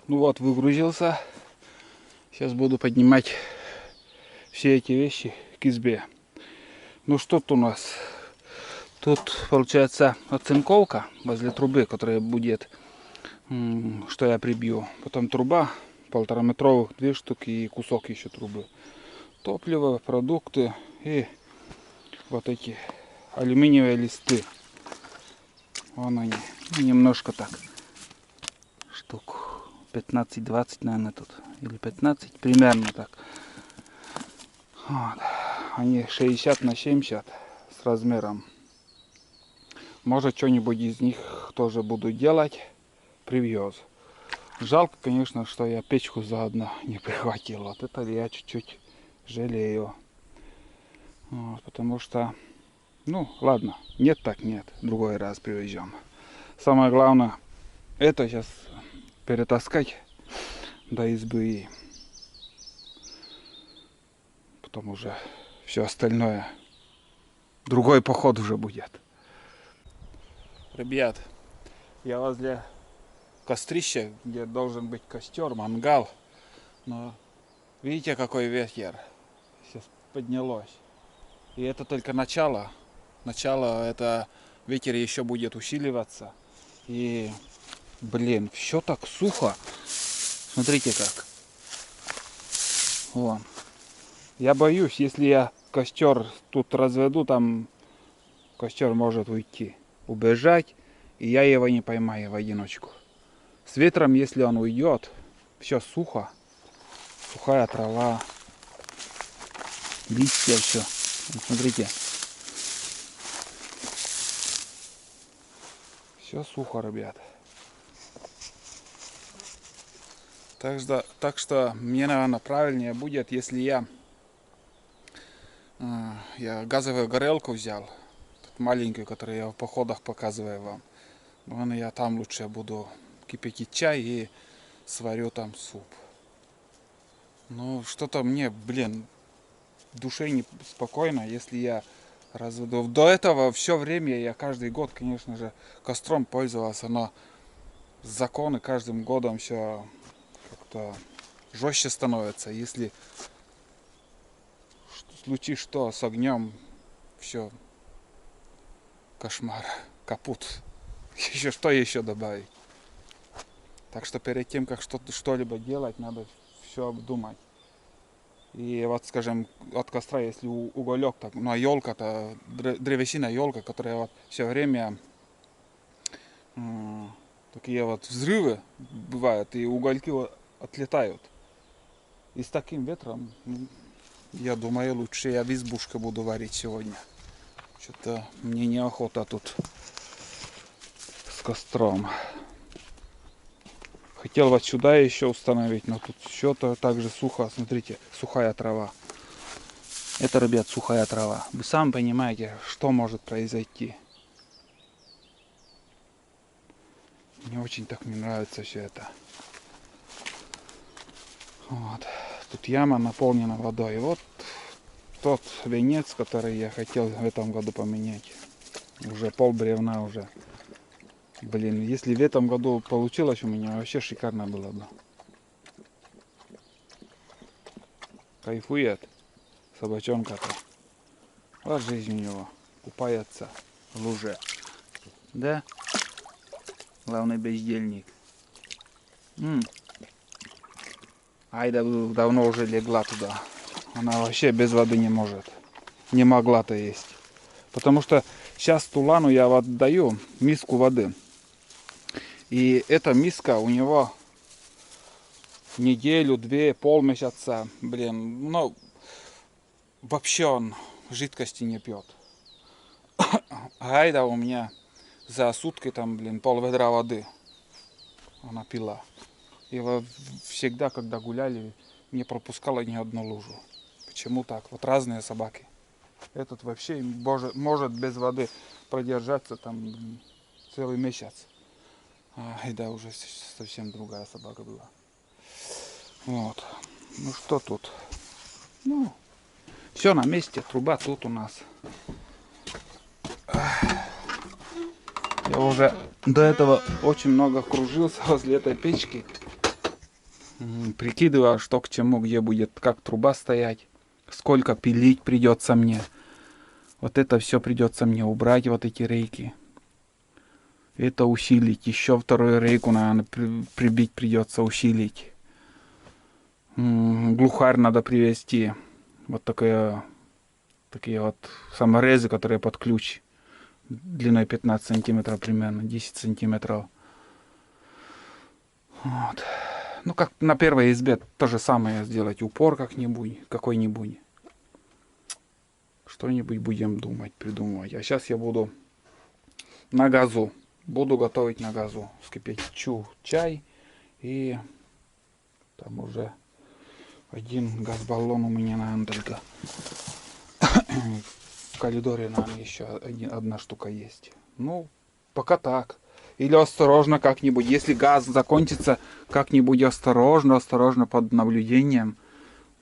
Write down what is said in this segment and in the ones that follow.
Ну вот, выгрузился. Сейчас буду поднимать все эти вещи к избе. Ну что тут у нас? Тут получается оцинковка возле трубы, которая будет, что я прибью. Потом труба 1,5-метровых, 2 штуки и кусок еще трубы. Топливо, продукты и вот эти алюминиевые листы. Вон они. Ну, немножко так. Штук 15-20, наверное, тут. Или 15, примерно так. Вот. Они 60 на 70 с размером. Может, что-нибудь из них тоже буду делать. Привез. Жалко, конечно, что я печку заодно не прихватил. Вот это я чуть-чуть жалею. Вот, потому что, ну, ладно, нет так нет. Другой раз привезем. Самое главное, это сейчас перетаскать до избы и потом уже все остальное. Другой поход уже будет. Ребят, я возле кострища, где должен быть костер, мангал. Но видите, какой ветер сейчас поднялось. И это только начало. Начало, это ветер еще будет усиливаться. И, блин, все так сухо. Смотрите как. Вон. Я боюсь, если я костер тут разведу, там костер может уйти, убежать, и я его не поймаю в одиночку. С ветром, если он уйдет, все сухо, сухая трава, листья, все. Смотрите, все сухо, ребят. Так что мне, наверное, правильнее будет, если я газовую горелку взял, маленькую, которую я в походах показываю вам. Вон я там лучше буду кипятить чай и сварю там суп. Ну, что-то мне, блин, в душе не спокойно, если я разведу. До этого все время я каждый год, конечно же, костром пользовался, но законы каждым годом все как-то жестче становятся. Если случись что с огнем, все, кошмар, капут. Еще что еще добавить? Так что перед тем, как что-либо делать, надо все обдумать. И вот, скажем, от костра, если уголек, так, ну а елка-то, древесина елка, которая вот все время такие вот взрывы бывают, и угольки вот отлетают. И с таким ветром, я думаю, лучше я в избушке буду варить сегодня. Что-то мне неохота тут с костром. Хотел вот сюда еще установить, но тут что-то так же сухо. Смотрите, сухая трава. Это, ребят, сухая трава. Вы сами понимаете, что может произойти. Не очень так мне нравится все это. Вот. Тут яма наполнена водой. И вот тот венец, который я хотел в этом году поменять. Уже пол бревна уже. Блин, если в этом году получилось у меня, вообще шикарно было бы. Кайфует собачонка-то. Вот жизнь у него. Купается в луже. Да? Главный бездельник. Айда давно уже легла туда. Она вообще без воды не может. Не могла-то есть. Потому что сейчас Тулану я вот даю миску воды. И эта миска у него неделю, две, полмесяца, блин, ну, вообще он жидкости не пьет. Айда у меня за сутки там, блин, пол-ведра воды она пила. И всегда, когда гуляли, не пропускала ни одну лужу. Почему так? Вот разные собаки. Этот вообще может без воды продержаться там целый месяц. Айда уже совсем другая собака была. Вот. Ну что тут? Ну, все на месте. Труба тут у нас. Я уже до этого очень много кружился возле этой печки. Прикидываю, что к чему, где будет, как труба стоять, сколько пилить придется мне. Вот это все придется мне убрать, вот эти рейки. Это усилить. Еще вторую рейку, наверное, прибить придется, усилить. Глухарь надо привезти. Вот такие вот саморезы, которые под ключ. Длиной 15 сантиметров примерно, 10 сантиметров. Вот. Ну, как на первой избе то же самое сделать. Упор как-нибудь, какой-нибудь. Что-нибудь будем думать, придумывать. А сейчас я буду на газу. Буду готовить на газу. Вскипячу чай. И там уже один газ-баллон у меня, наверное, только. В коридоре, наверное, еще одна штука есть. Ну, пока так. Или осторожно как-нибудь. Если газ закончится, как-нибудь осторожно под наблюдением.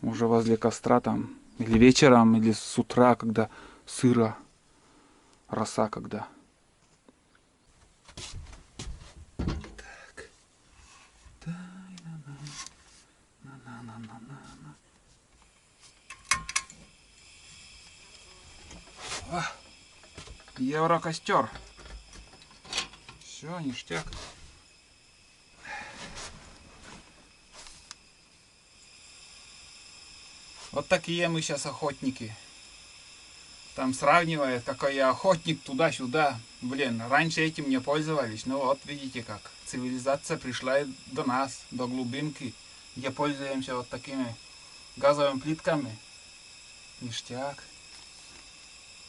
Уже возле костра там. Или вечером, или с утра, когда сыро. Роса когда. Так. Еврокостер. Все, ништяк. Вот такие мы сейчас охотники. Там сравнивает, какой я охотник туда-сюда. Блин, раньше этим не пользовались. Ну вот, видите как. Цивилизация пришла и до нас, до глубинки, где пользуемся вот такими газовыми плитками. Ништяк.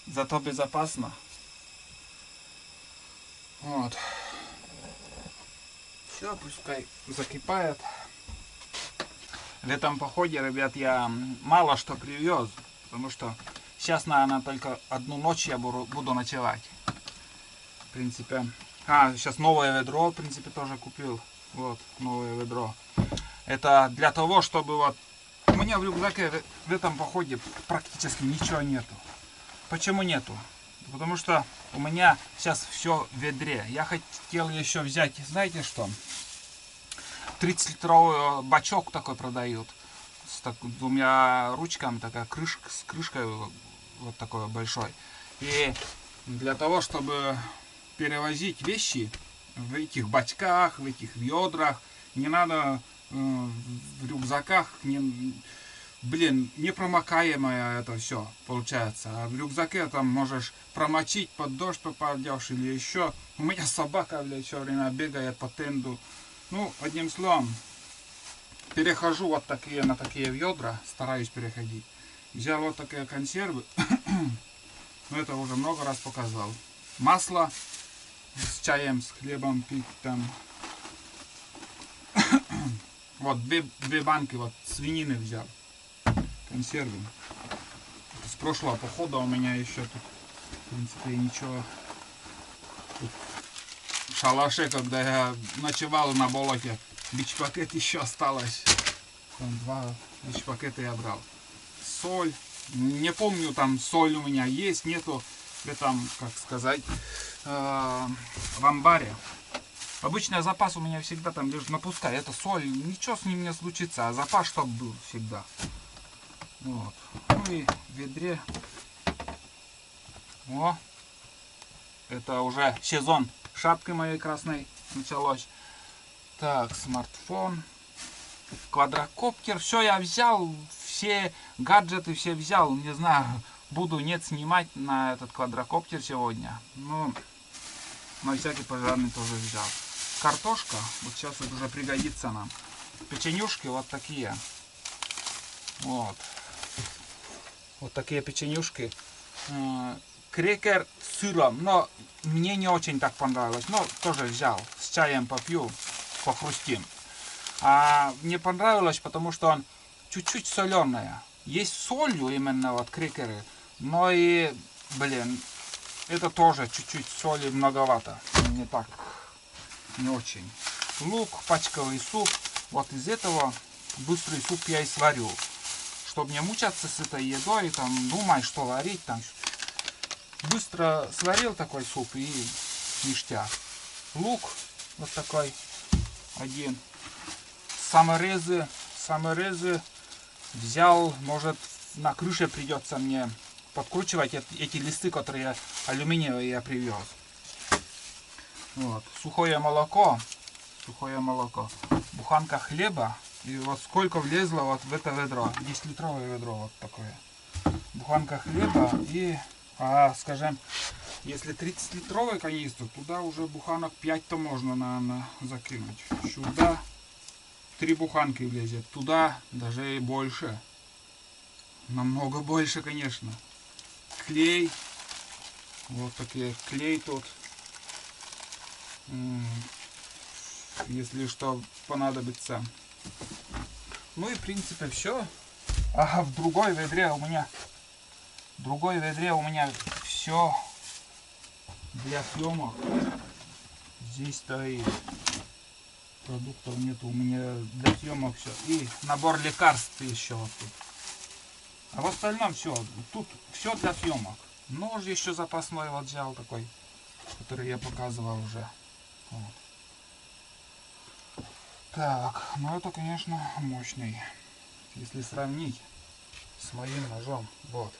Зато безопасно. Вот. Все, пускай закипает. В этом походе, ребят, я мало что привез, потому что сейчас, наверное, только одну ночь я буду ночевать. В принципе. Сейчас новое ведро, в принципе, тоже купил. Вот, новое ведро. Это для того, чтобы вот... У меня в рюкзаке в этом походе практически ничего нету. Почему нету? Потому что у меня сейчас все в ведре. Я хотел еще взять, знаете что? 30-литровый бачок такой продают. С двумя ручками, такая крышка, с крышкой вот такой большой. И для того, чтобы перевозить вещи в этих бачках, в этих ведрах, не надо в рюкзаках, непромокаемое это все получается. А в рюкзаке там можешь промочить, под дождь попадешь или еще. У меня собака, блядь, все время бегает по тенду. Ну, одним словом, перехожу вот такие на такие ведра, стараюсь переходить. Взял вот такие консервы, но это уже много раз показал. Масло с чаем, с хлебом пить там. Вот две банки вот свинины взял. Консервы. С прошлого похода у меня еще тут, в принципе, ничего. Тут в шалаше, когда я ночевал на болоте, бич-пакет еще осталось. Там 2 бич-пакета я брал. Соль. Не помню, там соль у меня есть, нету. В этом, как сказать, в амбаре. Обычно запас у меня всегда там лежит. Напускай, это соль, ничего с ним не случится, а запас чтоб был всегда. Вот. Ну и в ведре. О, это уже сезон шапки моей красной началось. Так, смартфон, квадрокоптер, все я взял, все гаджеты все взял. Не знаю, буду нет снимать на этот квадрокоптер сегодня. Ну, на всякий пожарный тоже взял. Картошка, вот сейчас это уже пригодится нам. Печенюшки вот такие. Вот. Вот такие печенюшки. Крекер с сыром, но мне не очень так понравилось. Но тоже взял. С чаем попью, похрустим. А мне понравилось, потому что он чуть-чуть соленая. Есть солью именно вот крекеры. Но и, блин, это тоже чуть-чуть соли многовато. Не так, не очень. Лук, пачковый суп. Вот из этого быстрый суп я и сварю. Чтобы не мучаться с этой едой, там, думай, что варить, там. Быстро сварил такой суп и ништяк. Лук вот такой один. саморезы взял, может на крыше придется мне подкручивать эти листы, которые алюминиевые я привез. Вот. Сухое молоко, буханка хлеба, и вот сколько влезло вот в это ведро, 10-литровое ведро вот такое. Буханка хлеба и, скажем, если 30-литровый канистр, туда уже буханок 5-то можно, наверное, закинуть. Сюда 3 буханки влезет, туда даже и больше. Намного больше, конечно. Клей. Вот такие клей тут. Если что понадобится. Ну и в принципе все. А в другой ведре у меня все для съемок. Здесь стоит. Продуктов нету у меня для съемок все. И набор лекарств еще вот тут. А в остальном все. Тут все для съемок. Нож еще запасной вот взял такой, который я показывал уже. Вот. Так, ну это, конечно, мощный. Если сравнить с моим ножом. Вот.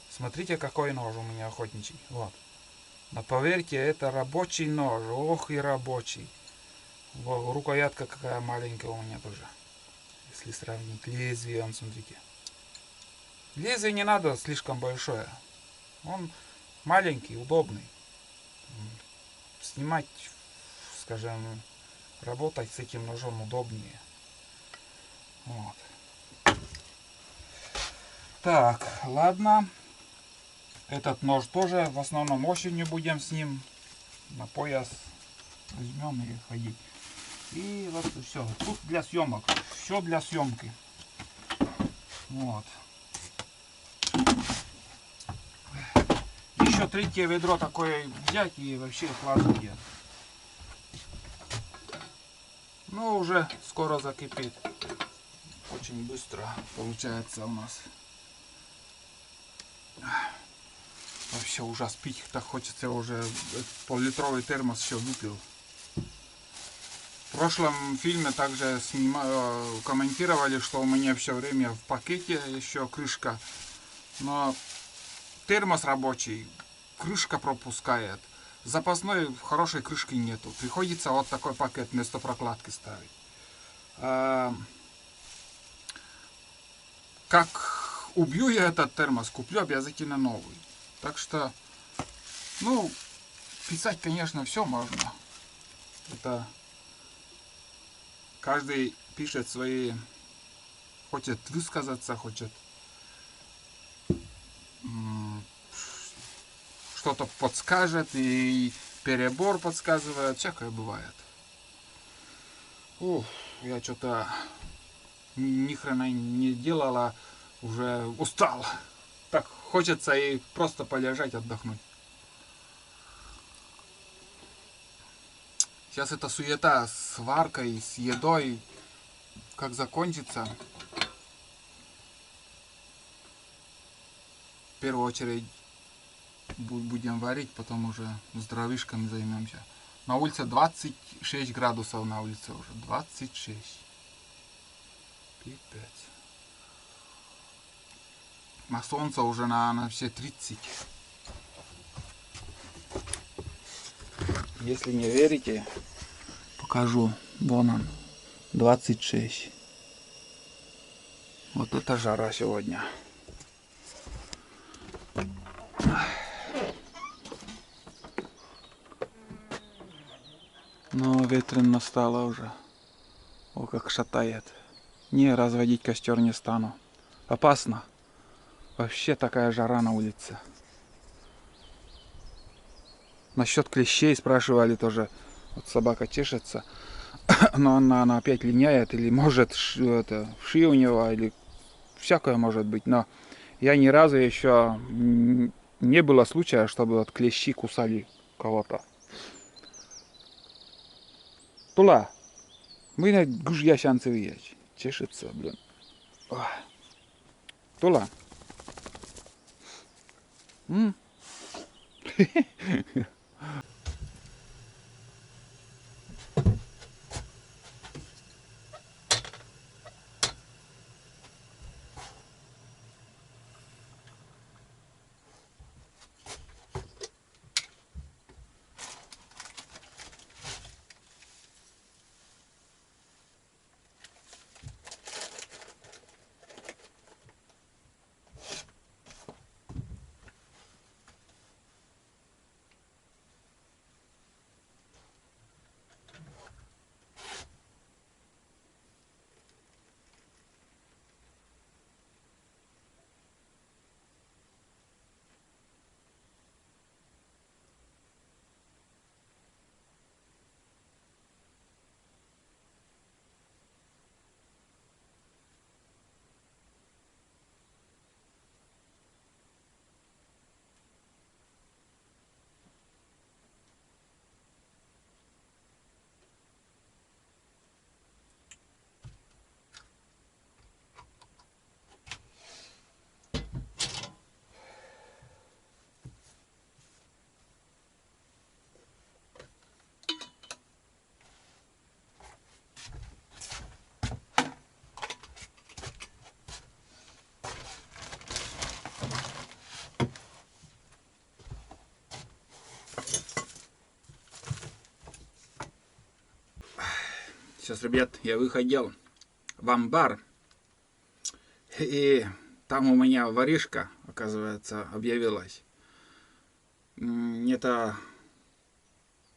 Смотрите, какой нож у меня охотничий. Вот. Но поверьте, это рабочий нож. Ох и рабочий. Вот, рукоятка какая маленькая у меня тоже. Если сравнить лезвие, смотрите. Лезвие не надо слишком большое. Он маленький, удобный. Снимать, скажем, работать с этим ножом удобнее. Вот. Так, ладно. Этот нож тоже в основном осенью будем с ним на пояс возьмем и ходить. И вот все. Тут для съемок. Все для съемки. Вот. Еще третье ведро такое взять и вообще класс будет. Ну, уже скоро закипит. Очень быстро получается у нас. Вообще ужас, пить так хочется, уже пол-литровый термос еще выпил. В прошлом фильме также комментировали, что у меня все время в пакете еще крышка. Но термос рабочий, крышка пропускает. Запасной хорошей крышки нету. Приходится вот такой пакет вместо прокладки ставить. Как убью я этот термос, куплю обязательно новый. Так что, ну, писать, конечно, все можно. Это каждый пишет свои, хочет высказаться, хочет что-то подскажет, и перебор подсказывает, всякое бывает. Ух, я что-то ни хрена не делала, уже устал. Так хочется и просто полежать, отдохнуть. Сейчас эта суета с варкой, с едой, как закончится. В первую очередь будем варить, потом уже здоровышками займемся. На улице 26 градусов, на улице уже 26. Пипец. На солнце уже на все 30. Если не верите, покажу. Вон он, 26. Вот это жара сегодня. Но ветрено стало уже. О, как шатает. Не, разводить костер не стану. Опасно. Вообще такая жара на улице. Насчет клещей спрашивали тоже. Вот собака чешется. Но она опять линяет. Или может вши у него. Или всякое может быть. Но я ни разу еще не было случая, чтобы вот клещи кусали кого-то. Тула. Мы на гужья шансы выезжать. Чешется, блин. Ох. Тула. Сейчас, ребят, я выходил в амбар, и там у меня воришка, оказывается, объявилась. Это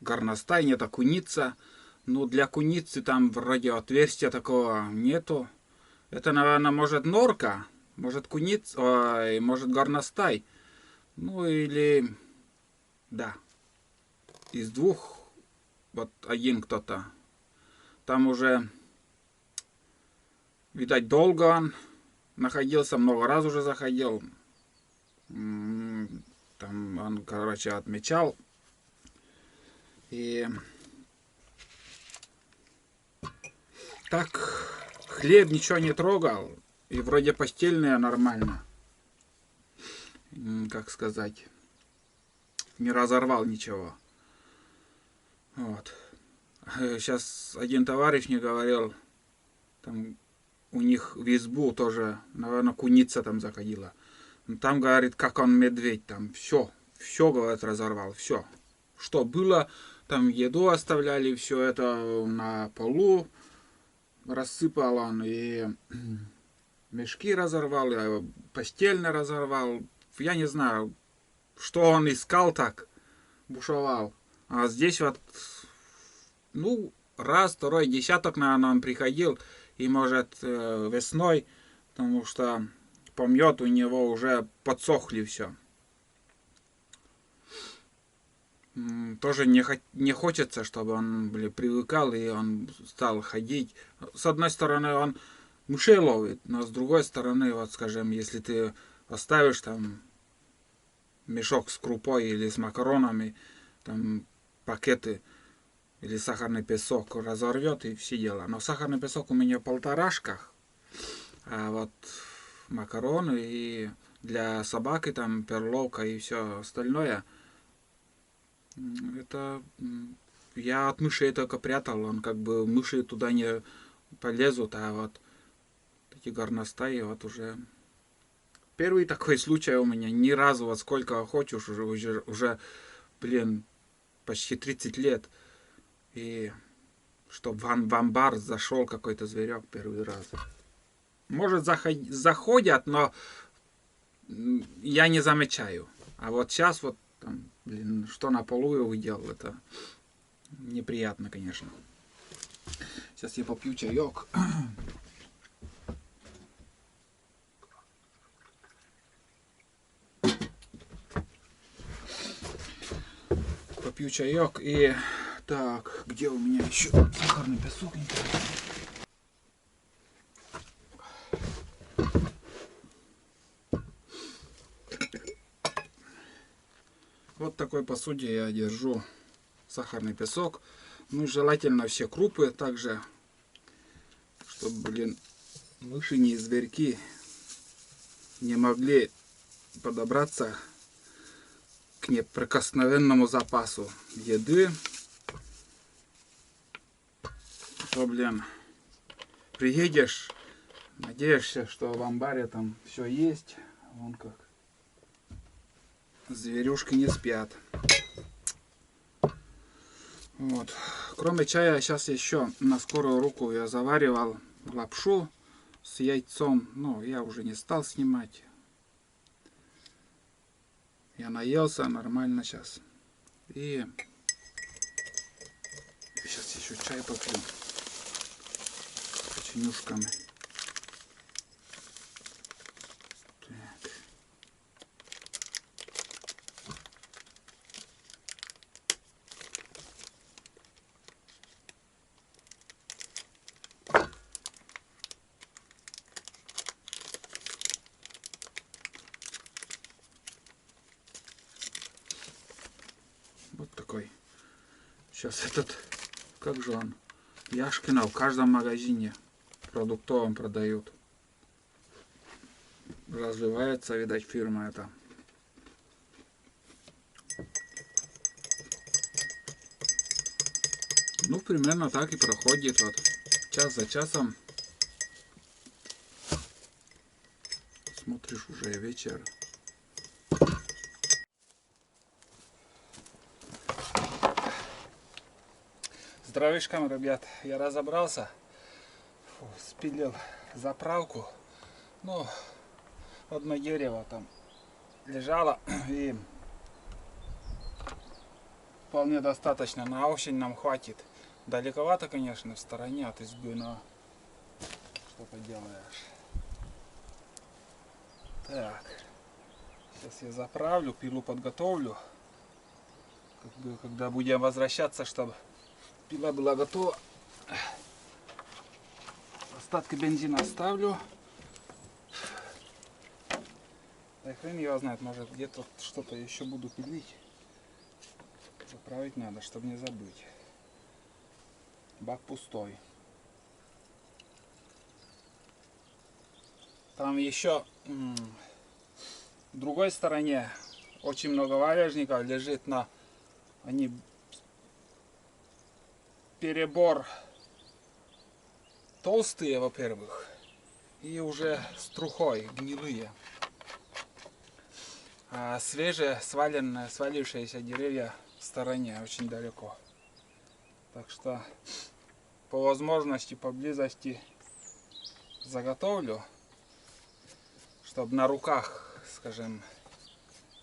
горностай, это куница. Но для куницы там вроде отверстия такого нету. Это, наверное, может норка, может куница, ой, может горностай. Ну или, да, из двух, вот один кто-то. Там уже, видать, долго он находился, много раз уже заходил. Там он, короче, отмечал. И так хлеб ничего не трогал. И вроде постельная нормально. Как сказать. Не разорвал ничего. Вот. Сейчас один товарищ мне говорил, там у них в избу тоже, наверное, куница там заходила. Там, говорит, как он медведь, там все, говорит, разорвал, все. Что было, там еду оставляли, все это на полу рассыпал он, и мешки разорвал, и постельно разорвал. Я не знаю, что он искал так, бушевал. А здесь вот, ну, раз, второй, десяток, наверное, он приходил, и, может, весной, потому что помет у него уже подсохли все. Тоже не хочется, чтобы он, привыкал, и он стал ходить. С одной стороны, он мышей ловит, но с другой стороны, вот, скажем, если ты оставишь там мешок с крупой или с макаронами, там пакеты или сахарный песок разорвет и все дела. Но сахарный песок у меня в полторашках, а вот макароны и для собаки там перловка и все остальное, это я от мышей только прятал, он как бы мыши туда не полезут, а вот эти горностаи вот уже первый такой случай у меня, ни разу, вот сколько хочешь, уже блин, почти 30 лет. И чтобы в амбар зашел какой-то зверек первый раз. Может, заходят, но я не замечаю. А вот сейчас вот, там, блин, что на полу я увидел, это неприятно, конечно. Сейчас я попью чаек. Попью чаек и... Так, где у меня еще сахарный песок? Вот в такой посуде я держу сахарный песок. Ну, желательно все крупы также, чтобы, блин, мыши и зверьки не могли подобраться к неприкосновенному запасу еды. То, блин, приедешь, надеешься, что в амбаре там все есть. Вон как. Зверюшки не спят. Вот. Кроме чая, сейчас еще на скорую руку я заваривал лапшу с яйцом. Ну, я уже не стал снимать. Я наелся нормально сейчас. И сейчас еще чай попью. С печенюшками. Так. Вот такой. Сейчас этот, как же он, Яшкино в каждом магазине продуктовом продают. Развивается, видать, фирма эта. Ну, примерно так и проходит. Вот час за часом. Смотришь, уже вечер. дровишками, ребят, я разобрался. Фу, спилил заправку. Ну, одно дерево там лежало и вполне достаточно. На осень нам хватит. Далековато, конечно, в стороне от избы, но что поделаешь. Так, сейчас я заправлю, пилу подготовлю. Когда будем возвращаться, чтобы пила была готова. Остатки бензина оставлю. Да хрен его знает, может где-то что-то еще буду пилить. Заправить надо, чтобы не забыть. Бак пустой. Там еще в другой стороне очень много валежников лежит на... Они перебор толстые, во-первых, и уже с трухой, гнилые. А свежие, свалившиеся деревья в стороне, очень далеко. Так что по возможности, поблизости заготовлю, чтобы на руках, скажем,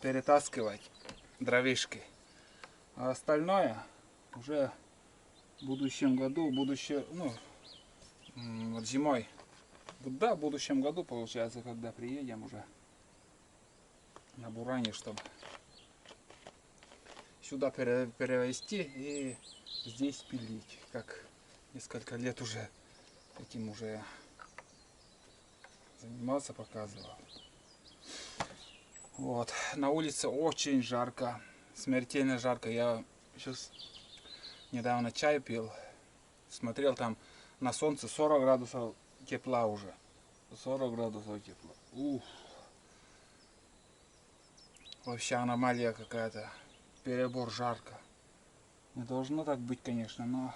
перетаскивать дровишки. А остальное уже в будущем году, вот зимой, да, в будущем году, получается, когда приедем уже на буране, чтобы сюда перевезти и здесь пилить. Как несколько лет уже этим уже занимался, показывал. Вот, на улице очень жарко, смертельно жарко. Я сейчас недавно чай пил, смотрел, там на солнце 40 градусов тепла уже. 40 градусов тепла. Ух. Вообще аномалия какая-то. Перебор, жарко. Не должно так быть, конечно, но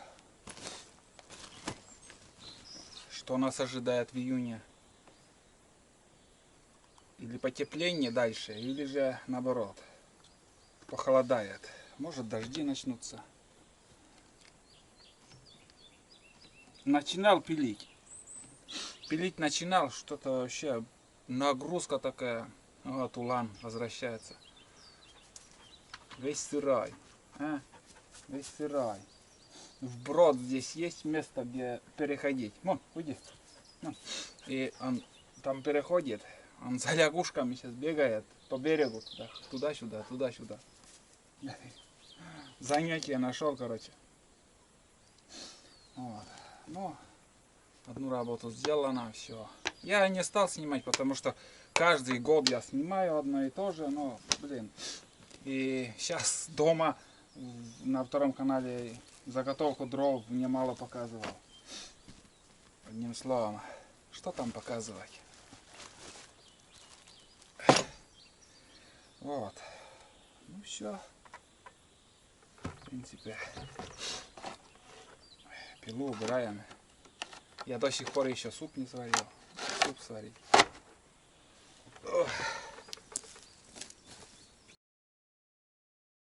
что нас ожидает в июне? Или потепление дальше, или же наоборот похолодает. Может, дожди начнутся. Начинал пилить. Пилить начинал, что-то вообще нагрузка такая. Вот улан возвращается. Весь сырой. А? Весь сырой. Вброд здесь есть место, где переходить. Вон, уйди. И он там переходит. Он за лягушками сейчас бегает по берегу. Туда-сюда, туда-сюда. Занятие нашел, короче. Вот. Ну, одну работу сделана, все. Я не стал снимать, потому что каждый год я снимаю одно и то же, но, блин. И сейчас дома на втором канале заготовку дров мне мало показывал. Одним словом, что там показывать? Вот. Ну все. В принципе, пилу убираем. Я до сих пор еще суп не сварил. Суп сварить. Ох.